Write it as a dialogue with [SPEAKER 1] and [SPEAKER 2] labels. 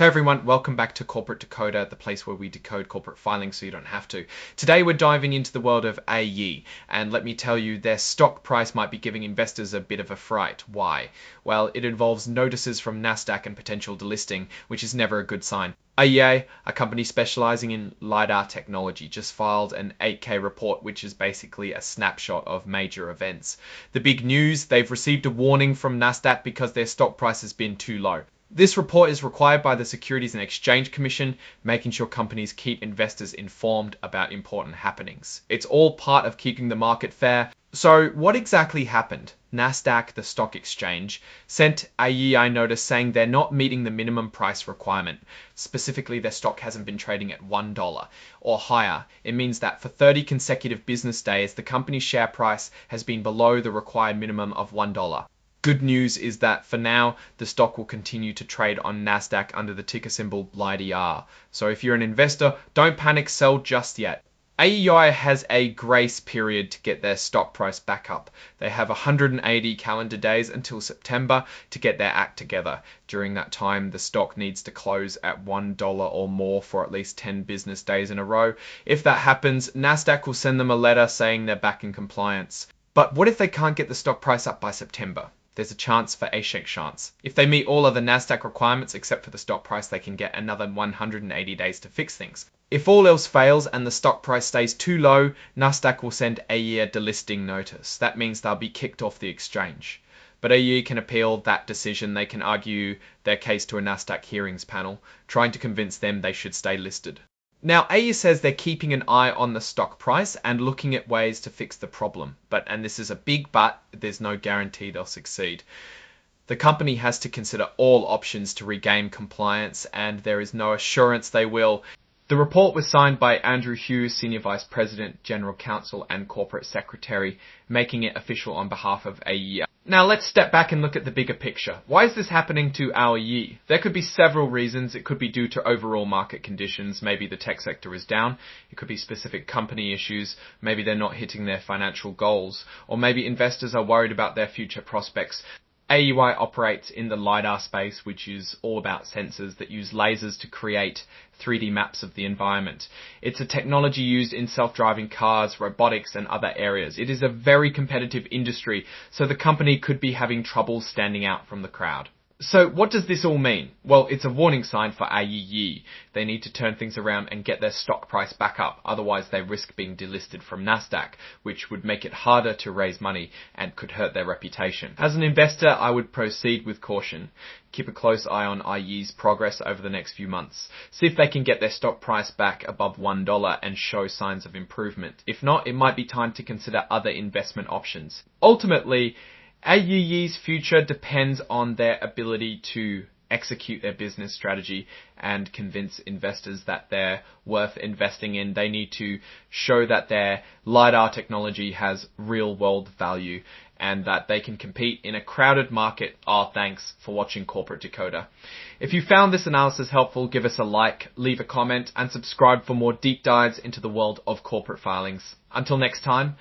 [SPEAKER 1] Hey everyone, welcome back to Corporate Decoder, the place where we decode corporate filings so you don't have to. Today we're diving into the world of AEye, and let me tell you, their stock price might be giving investors a bit of a fright. Why? Well, it involves notices from Nasdaq and potential delisting, which is never a good sign. AEye, a company specializing in Lidar technology, just filed an 8K report, which is basically a snapshot of major events. The big news, they've received a warning from Nasdaq because their stock price has been too low. This report is required by the Securities and Exchange Commission, making sure companies keep investors informed about important happenings. It's all part of keeping the market fair. So what exactly happened? Nasdaq, the stock exchange, sent AEye notice saying they're not meeting the minimum price requirement. Specifically, their stock hasn't been trading at $1 or higher. It means that for 30 consecutive business days, the company's share price has been below the required minimum of $1. Good news is that for now, the stock will continue to trade on Nasdaq under the ticker symbol Lidar. So if you're an investor, don't panic, sell just yet. AEye has a grace period to get their stock price back up. They have 180 calendar days until September to get their act together. During that time, the stock needs to close at $1 or more for at least 10 business days in a row. If that happens, Nasdaq will send them a letter saying they're back in compliance. But what if they can't get the stock price up by September? There's a chance for a shake chance. If they meet all of the Nasdaq requirements except for the stock price, they can get another 180 days to fix things. If all else fails and the stock price stays too low, Nasdaq will send AEye a delisting notice. That means they'll be kicked off the exchange. But AEye can appeal that decision. They can argue their case to a Nasdaq hearings panel, trying to convince them they should stay listed. Now, AEye says they're keeping an eye on the stock price and looking at ways to fix the problem. And this is a big but, there's no guarantee they'll succeed. The company has to consider all options to regain compliance, and there is no assurance they will. The report was signed by Andrew Hughes, Senior Vice President, General Counsel and Corporate Secretary, making it official on behalf of AEye. Now let's step back and look at the bigger picture. Why is this happening to AEye? There could be several reasons. It could be due to overall market conditions. Maybe the tech sector is down. It could be specific company issues. Maybe they're not hitting their financial goals. Or maybe investors are worried about their future prospects. AEye operates in the Lidar space, which is all about sensors that use lasers to create 3D maps of the environment. It's a technology used in self-driving cars, robotics, and other areas. It is a very competitive industry, so the company could be having trouble standing out from the crowd. So what does this all mean? Well, it's a warning sign for AEye. They need to turn things around and get their stock price back up. Otherwise, they risk being delisted from Nasdaq, which would make it harder to raise money and could hurt their reputation. As an investor, I would proceed with caution. Keep a close eye on AEye's progress over the next few months. See if they can get their stock price back above $1 and show signs of improvement. If not, it might be time to consider other investment options. Ultimately, AEye's future depends on their ability to execute their business strategy and convince investors that they're worth investing in. They need to show that their Lidar technology has real world value and that they can compete in a crowded market. Thanks for watching Corporate Decoder. If you found this analysis helpful, give us a like, leave a comment, and subscribe for more deep dives into the world of corporate filings. Until next time,